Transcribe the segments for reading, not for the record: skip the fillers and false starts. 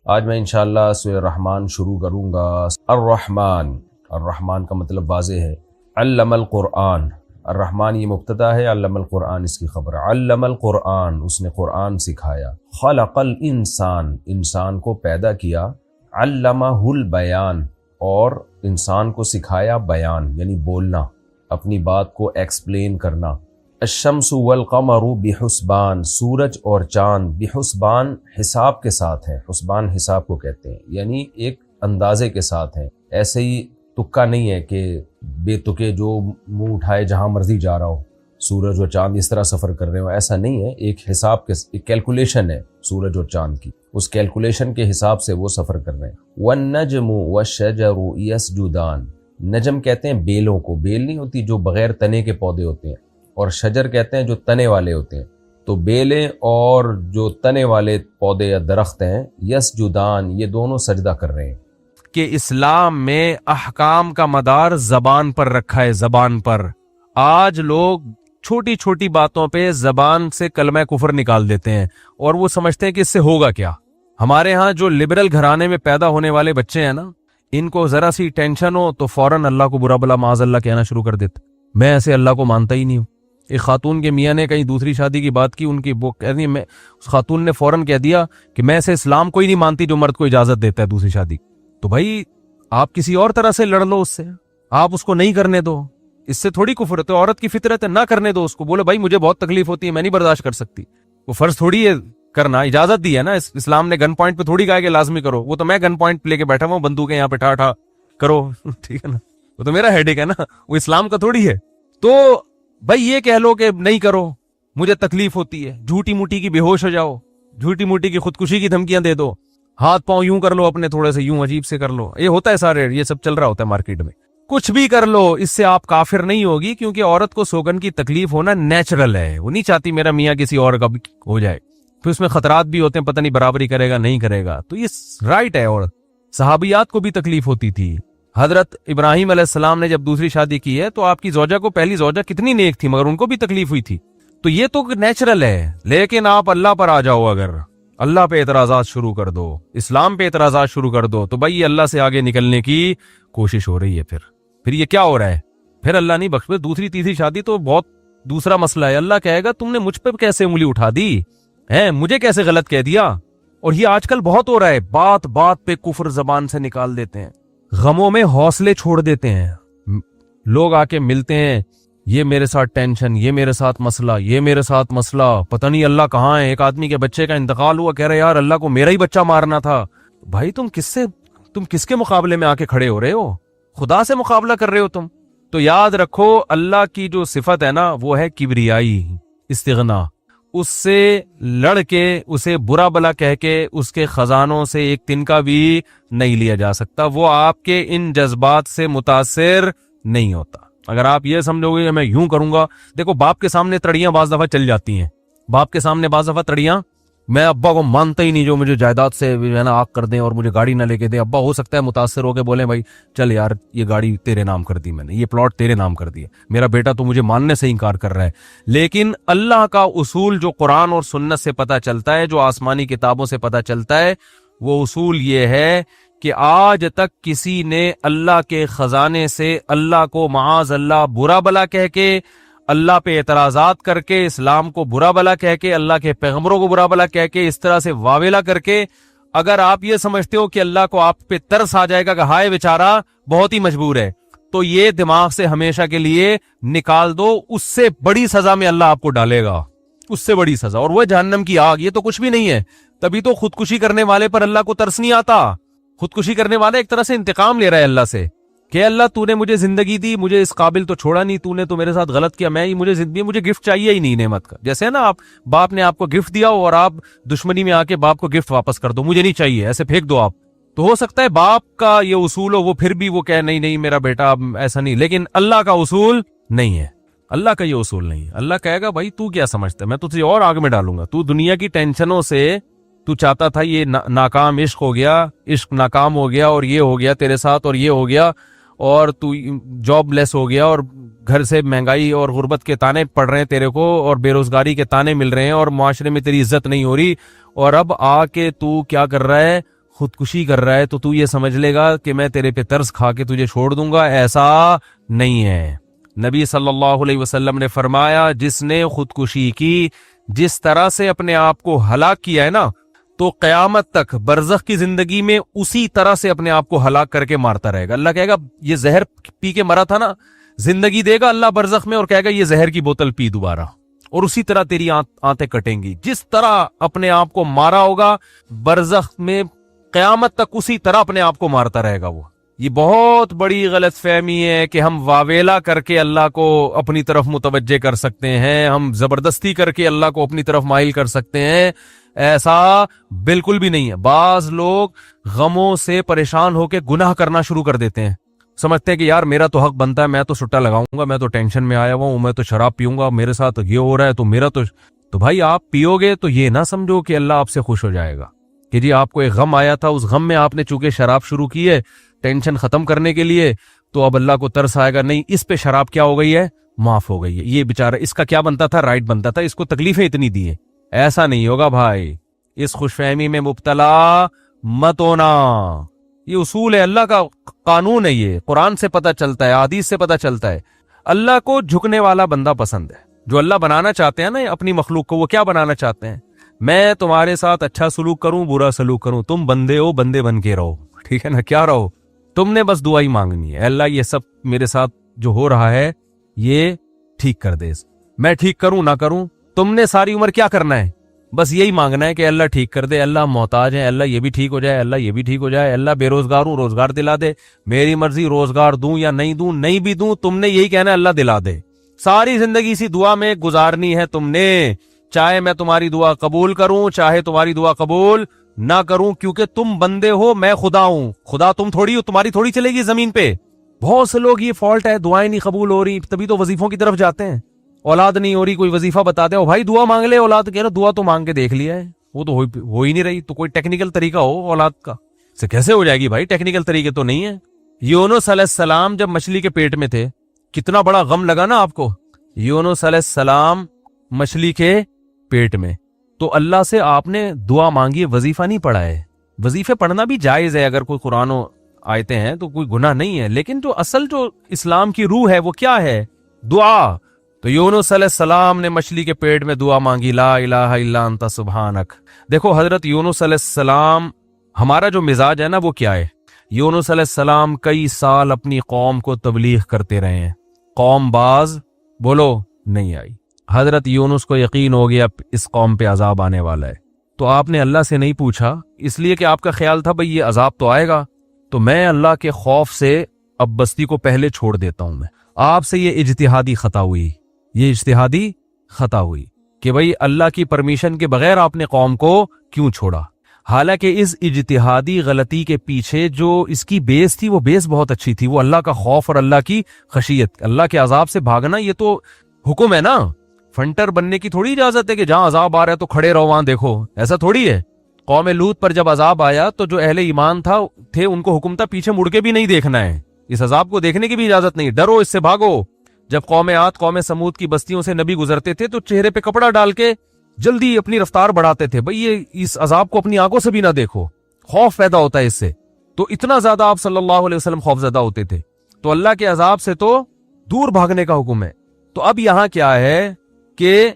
آج میں انشاءاللہ سورہ الرحمن شروع کروں گا۔ الرحمن کا مطلب واضح ہے، علم القرآن۔ الرحمن یہ مبتدا ہے، علم القرآن اس کی خبر۔ علم القرآن، اس نے قرآن سکھایا۔ خلق الانسان، انسان کو پیدا کیا۔ علمہ البیان، اور انسان کو سکھایا بیان یعنی بولنا، اپنی بات کو ایکسپلین کرنا۔ الشمس والقمر بحسبان، سورج اور چاند بحسبان حساب کے ساتھ ہیں۔ حسبان حساب کو کہتے ہیں، یعنی ایک اندازے کے ساتھ ہیں، ایسے ہی تکا نہیں ہے کہ بے تکے جو منہ اٹھائے جہاں مرضی جا رہا ہو، سورج اور چاند اس طرح سفر کر رہے ہو، ایسا نہیں ہے۔ ایک حساب کے ایک کیلکولیشن ہے سورج اور چاند کی، اس کیلکولیشن کے حساب سے وہ سفر کر رہے ہیں۔ والنجم والشجر یسجدان، نجم کہتے ہیں بیلوں کو، بیل نہیں ہوتی جو بغیر تنے کے پودے ہوتے ہیں، اور شجر کہتے ہیں جو تنے والے ہوتے ہیں۔ تو بیلیں اور جو تنے والے پودے یا درخت ہیں، یسجدان، یہ دونوں سجدہ کر رہے ہیں۔ کہ اسلام میں احکام کا مدار زبان پر رکھا ہے، زبان پر۔ آج لوگ چھوٹی چھوٹی باتوں پہ زبان سے کلمہ کفر نکال دیتے ہیں اور وہ سمجھتے ہیں کہ اس سے ہوگا کیا۔ ہمارے ہاں جو لبرل گھرانے میں پیدا ہونے والے بچے ہیں نا، ان کو ذرا سی ٹینشن ہو تو فوراً اللہ کو برا بلا معاذ اللہ کہنا شروع کر دیتے۔ میں ایسے اللہ کو مانتا ہی نہیں ہوں۔ ایک خاتون کے میاں نے کہیں دوسری شادی کی بات کی، ان کی وہ کہہ رہی، اس خاتون نے فوراً کہہ دیا کہ میں ایسے اسلام کو ہی نہیں مانتی جو مرد کو اجازت دیتا ہے دوسری شادی۔ تو بھائی آپ کسی اور طرح سے لڑ لو اس سے، آپ اس کو نہیں کرنے دو، اس سے تھوڑی کفر ہے۔ تو عورت کی فطرت ہے، نہ کرنے دو اس کو، بولے بھائی مجھے بہت تکلیف ہوتی ہے، میں نہیں برداشت کر سکتی۔ وہ فرض تھوڑی ہے کرنا، اجازت دی ہے نا اسلام نے، گن پوائنٹ پہ تھوڑی کہا کہ لازمی کرو۔ وہ تو میں گن پوائنٹ پہ لے کے بیٹھا ہوں، بندوقیں یہاں پہ ٹھا ٹھا کرو، ٹھیک ہے نا، وہ تو میرا ہیڈ ایک ہے نا، وہ اسلام کا تھوڑی ہے۔ تو بھائی یہ کہہ لو کہ نہیں کرو مجھے تکلیف ہوتی ہے، جھوٹی موٹی کی بے ہوش ہو جاؤ، جھوٹی موٹی کی خودکشی کی دھمکیاں دے دو، ہاتھ پاؤں یوں کر لو اپنے تھوڑے سے، یوں عجیب سے کر لو، یہ ہوتا ہے سارے، یہ سب چل رہا ہوتا ہے مارکیٹ میں۔ کچھ بھی کر لو، اس سے آپ کافر نہیں ہوگی، کیونکہ عورت کو سوگن کی تکلیف ہونا نیچرل ہے۔ وہ نہیں چاہتی میرا میاں کسی اور کا بھی ہو جائے، پھر اس میں خطرات بھی ہوتے ہیں، پتہ نہیں برابری کرے گا نہیں کرے گا، تو یہ رائٹ ہے۔ اور صحابیات کو بھی تکلیف ہوتی تھی۔ حضرت ابراہیم علیہ السلام نے جب دوسری شادی کی ہے تو آپ کی زوجہ کو، پہلی زوجہ کتنی نیک تھی مگر ان کو بھی تکلیف ہوئی تھی، تو یہ تو نیچرل ہے۔ لیکن آپ اللہ پر آ جاؤ، اگر اللہ پہ اعتراضات شروع کر دو، اسلام پہ اعتراضات شروع کر دو، تو بھائی یہ اللہ سے آگے نکلنے کی کوشش ہو رہی ہے۔ پھر یہ کیا ہو رہا ہے، پھر اللہ نہیں بخش۔ دوسری تیسری شادی تو بہت دوسرا مسئلہ ہے۔ اللہ کہے گا تم نے مجھ پہ کیسے انگلی اٹھا دی ہے، مجھے کیسے غلط کہہ دیا۔ اور یہ آج کل بہت ہو رہا ہے، بات بات پہ کفر زبان سے نکال دیتے ہیں، غموں میں حوصلے چھوڑ دیتے ہیں۔ لوگ آ کے ملتے ہیں، یہ میرے ساتھ ٹینشن، یہ میرے ساتھ مسئلہ، یہ میرے ساتھ مسئلہ، پتہ نہیں اللہ کہاں ہے۔ ایک آدمی کے بچے کا انتقال ہوا، کہہ رہے یار اللہ کو میرا ہی بچہ مارنا تھا۔ بھائی تم کس کے مقابلے میں آ کے کھڑے ہو رہے ہو؟ خدا سے مقابلہ کر رہے ہو تم۔ تو یاد رکھو اللہ کی جو صفت ہے نا وہ ہے کبریائی، استغنا۔ اس سے لڑ کے، اسے برا بلا کہہ کے، اس کے خزانوں سے ایک تنکا بھی نہیں لیا جا سکتا۔ وہ آپ کے ان جذبات سے متاثر نہیں ہوتا۔ اگر آپ یہ سمجھو گے کہ میں یوں کروں گا، دیکھو باپ کے سامنے تڑیاں بعض دفعہ چل جاتی ہیں، باپ کے سامنے بعض دفعہ تڑیاں، میں ابا کو مانتا ہی نہیں جو مجھے جائیداد سے آگ کر دیں اور مجھے گاڑی نہ لے کے دیں۔ ابا ہو سکتا ہے متاثر ہو کے بولیں بھائی چل یار یہ گاڑی تیرے نام کر دی، میں نے یہ پلاٹ تیرے نام کر دیا، میرا بیٹا تو مجھے ماننے سے انکار کر رہا ہے۔ لیکن اللہ کا اصول جو قرآن اور سنت سے پتہ چلتا ہے، جو آسمانی کتابوں سے پتہ چلتا ہے، وہ اصول یہ ہے کہ آج تک کسی نے اللہ کے خزانے سے اللہ کو معاذ اللہ برا بلا کہہ کے، اللہ پہ اعتراضات کر کے، اسلام کو برا بلا کہہ کے، اللہ کے پیغمبروں کو برا بلا کہہ کے، اس طرح سے واویلا کر کے، اگر آپ یہ سمجھتے ہو کہ اللہ کو آپ پہ ترس آ جائے گا کہ ہائے بیچارہ بہت ہی مجبور ہے، تو یہ دماغ سے ہمیشہ کے لیے نکال دو۔ اس سے بڑی سزا میں اللہ آپ کو ڈالے گا، اس سے بڑی سزا، اور وہ جہنم کی آگ۔ یہ تو کچھ بھی نہیں ہے۔ تبھی تو خودکشی کرنے والے پر اللہ کو ترس نہیں آتا۔ خودکشی کرنے والا ایک طرح سے انتقام لے رہا ہے اللہ سے کہ اللہ تو نے مجھے زندگی دی، مجھے اس قابل تو چھوڑا نہیں، تو نے تو میرے ساتھ غلط کیا، مجھے زندگی، مجھے گفٹ چاہیے ہی نہیں نعمت کا۔ جیسے نا آپ باپ نے آپ کو گفٹ دیا ہو اور آپ دشمنی میں آ کے باپ کو گفٹ واپس کر دو، مجھے نہیں چاہیے، ایسے پھینک دو آپ، تو ہو سکتا ہے باپ کا یہ اصول ہو، وہ پھر بھی وہ کہے نہیں میرا بیٹا ایسا نہیں۔ لیکن اللہ کا اصول نہیں ہے، اللہ کا یہ اصول نہیں ہے۔ اللہ کہے گا بھائی تو کیا سمجھتا ہے، میں تجھے اور آگ میں ڈالوں گا۔ تو دنیا کی ٹینشنوں سے تو چاہتا تھا یہ ناکام عشق ہو گیا، عشق ناکام ہو گیا، اور یہ ہو گیا تیرے ساتھ، اور یہ ہو گیا، اور تو جاب لیس ہو گیا، اور گھر سے مہنگائی اور غربت کے تانے پڑ رہے ہیں تیرے کو، اور بے روزگاری کے تانے مل رہے ہیں، اور معاشرے میں تیری عزت نہیں ہو رہی، اور اب آ کے تو کیا کر رہا ہے، خودکشی کر رہا ہے تو تو یہ سمجھ لے گا کہ میں تیرے پہ ترس کھا کے تجھے چھوڑ دوں گا، ایسا نہیں ہے۔ نبی صلی اللہ علیہ وسلم نے فرمایا جس نے خودکشی کی، جس طرح سے اپنے آپ کو ہلاک کیا ہے نا، تو قیامت تک برزخ کی زندگی میں اسی طرح سے اپنے آپ کو ہلاک کر کے مارتا رہے گا۔ اللہ کہے گا یہ زہر پی کے مرا تھا نا، زندگی دے گا اللہ برزخ میں اور کہے گا یہ زہر کی بوتل پی دوبارہ، اور اسی طرح تیری آنتیں کٹیں گی۔ جس طرح اپنے آپ کو مارا ہوگا برزخ میں، قیامت تک اسی طرح اپنے آپ کو مارتا رہے گا وہ۔ یہ بہت بڑی غلط فہمی ہے کہ ہم واویلا کر کے اللہ کو اپنی طرف متوجہ کر سکتے ہیں، ہم زبردستی کر کے اللہ کو اپنی طرف مائل کر سکتے ہیں، ایسا بالکل بھی نہیں ہے۔ بعض لوگ غموں سے پریشان ہو کے گناہ کرنا شروع کر دیتے ہیں، سمجھتے ہیں کہ یار میرا تو حق بنتا ہے، میں تو سٹا لگاؤں گا، میں تو ٹینشن میں آیا ہوا ہوں، میں تو شراب پیوں گا، میرے ساتھ یہ ہو رہا ہے تو میرا تو بھائی آپ پیو گے تو یہ نہ سمجھو کہ اللہ آپ سے خوش ہو جائے گا کہ جی آپ کو ایک غم آیا تھا، اس غم میں آپ نے چونکہ شراب شروع کی ہے ٹینشن ختم کرنے کے لیے، تو اب اللہ کو ترس آئے گا، نہیں اس پہ شراب کیا ہو گئی ہے، معاف ہو گئی ہے، یہ بیچارہ اس کا کیا بنتا تھا، رائٹ بنتا تھا، اس کو تکلیفیں اتنی دی ہیں۔ ایسا نہیں ہوگا بھائی، اس خوش فہمی میں مبتلا مت ہونا۔ یہ اصول ہے، اللہ کا قانون ہے، یہ قرآن سے پتہ چلتا ہے، حدیث سے پتہ چلتا ہے۔ اللہ کو جھکنے والا بندہ پسند ہے۔ جو اللہ بنانا چاہتے ہیں نا اپنی مخلوق کو، وہ کیا بنانا چاہتے ہیں؟ میں تمہارے ساتھ اچھا سلوک کروں، برا سلوک کروں، تم بندے ہو، بندے بن کے رہو، ٹھیک ہے نا؟ کیا رہو، تم نے بس دعا ہی مانگنی ہے، اللہ یہ سب میرے ساتھ جو ہو رہا ہے یہ ٹھیک کر دے، میں ٹھیک کروں نہ کروں، تم نے ساری عمر کیا کرنا ہے؟ بس یہی مانگنا ہے کہ اللہ ٹھیک کر دے، اللہ محتاج ہے، اللہ یہ بھی ٹھیک ہو جائے، اللہ یہ بھی ٹھیک ہو جائے، اللہ بے روزگار ہوں روزگار دلا دے، میری مرضی روزگار دوں یا نہیں دوں، نہیں بھی دوں تم نے یہی کہنا ہے اللہ دلا دے۔ ساری زندگی اسی دعا میں گزارنی ہے تم نے، چاہے میں تمہاری دعا قبول کروں چاہے تمہاری دعا قبول نہ کروں، کیونکہ تم بندے ہو، میں خدا ہوں، خدا تم تھوڑی ہو، تمہاری تھوڑی چلے گی زمین پہ۔ بہت سے لوگ یہ فالٹ ہے، دعائیں نہیں قبول ہو رہی، تبھی تو وظیفوں کی طرف جاتے ہیں، اولاد نہیں ہو رہی، کوئی وظیفہ بتا دے، بھائی دعا مانگ لے اولاد، کہہ رہا دعا تو مانگ کے دیکھ لیا ہے، وہ تو ہو ہی نہیں رہی، تو کوئی ٹیکنیکل طریقہ ہو اولاد کا، سے کیسے ہو جائے گی بھائی؟ ٹیکنیکل طریقے تو نہیں ہے۔ یونس علیہ السلام جب مچھلی کے پیٹ میں تھے، کتنا بڑا غم لگا نا آپ کو؟ یونس علیہ السلام مچھلی کے پیٹ میں، تو اللہ سے آپ نے دعا مانگی، وظیفہ نہیں پڑھا ہے۔ وظیفے پڑھنا بھی جائز ہے، اگر کوئی قرآن و آیتیں ہیں تو کوئی گناہ نہیں ہے، لیکن جو اصل جو اسلام کی روح ہے وہ کیا ہے؟ دعا۔ تو یونس علیہ السلام نے مچھلی کے پیٹ میں دعا مانگی، لا الہ الا انت سبحانک۔ دیکھو حضرت یونس علیہ السلام، ہمارا جو مزاج ہے نا وہ کیا ہے؟ یونس علیہ السلام کئی سال اپنی قوم کو تبلیغ کرتے رہے ہیں، قوم باز بولو نہیں آئی۔ حضرت یونس کو یقین ہو گیا اس قوم پہ عذاب آنے والا ہے، تو آپ نے اللہ سے نہیں پوچھا، اس لیے کہ آپ کا خیال تھا بھئی یہ عذاب تو آئے گا، تو میں اللہ کے خوف سے اب بستی کو پہلے چھوڑ دیتا ہوں۔ میں آپ سے یہ اجتہادی خطا ہوئی، یہ اجتہادی خطا ہوئی کہ بھئی اللہ کی پرمیشن کے بغیر آپ نے قوم کو کیوں چھوڑا؟ حالانکہ اس اجتہادی غلطی کے پیچھے جو اس کی بیس تھی وہ بیس بہت اچھی تھی، وہ اللہ کا خوف اور اللہ کی خشیت، اللہ کے عذاب سے بھاگنا یہ تو حکم ہے نا۔ فنٹر بننے کی تھوڑی اجازت ہے کہ جہاں عذاب آ رہا ہے تو کھڑے رہو وہاں دیکھو، ایسا تھوڑی ہے۔ قوم لوط پر جب عذاب آیا تو جو اہل ایمان تھے ان کو حکم تھا پیچھے مڑ کے بھی نہیں دیکھنا ہے، اس عذاب کو دیکھنے کی بھی اجازت نہیں، ڈرو اس سے بھاگو۔ جب قوم عاد قوم سمود کی بستیوں سے نبی گزرتے تھے تو چہرے پہ کپڑا ڈال کے جلدی اپنی رفتار بڑھاتے تھے، بھئی یہ اس عذاب کو اپنی آنکھوں سے بھی نہ دیکھو، خوف پیدا ہوتا ہے اس سے، تو اتنا زیادہ آپ صلی اللہ علیہ وسلم خوف زدہ ہوتے تھے۔ تو اللہ کے عذاب سے تو دور بھاگنے کا حکم ہے۔ تو اب یہاں کیا ہے کہ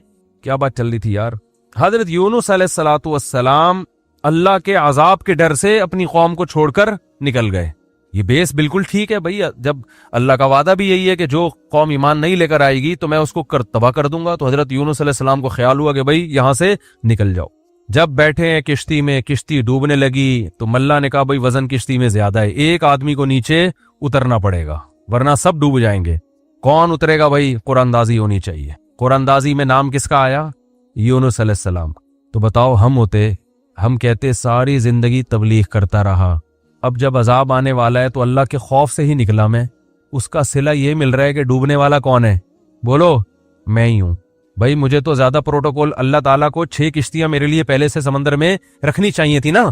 کیا بات چل رہی تھی یار؟ حضرت یونس علیہ الصلوۃ والسلام اللہ کے عذاب کے ڈر سے اپنی قوم کو چھوڑ کر نکل گئے، یہ بیس بالکل ٹھیک ہے بھئی، جب اللہ کا وعدہ بھی یہی ہے کہ جو قوم ایمان نہیں لے کر آئے گی تو میں اس کو تباہ کر دوں گا، تو حضرت یونس علیہ السلام کو خیال ہوا کہ بھئی یہاں سے نکل جاؤ۔ جب بیٹھے ہیں کشتی میں، کشتی ڈوبنے لگی تو ملا نے کہا بھئی وزن کشتی میں زیادہ ہے، ایک آدمی کو نیچے اترنا پڑے گا ورنہ سب ڈوب جائیں گے۔ کون اترے گا بھئی؟ قرآن اندازی ہونی چاہیے۔ قرآن اندازی میں نام کس کا آیا؟ یونس علیہ السلام۔ تو بتاؤ ہم ہوتے، ہم کہتے ساری زندگی تبلیغ کرتا رہا، اب جب عذاب آنے والا ہے تو اللہ کے خوف سے ہی نکلا میں، اس کا صلہ یہ مل رہا ہے کہ ڈوبنے والا کون ہے؟ بولو میں ہی ہوں۔ بھائی مجھے تو زیادہ پروٹوکول، اللہ تعالیٰ کو 6 کشتیاں میرے لیے پہلے سے سمندر میں رکھنی چاہیے تھی نا،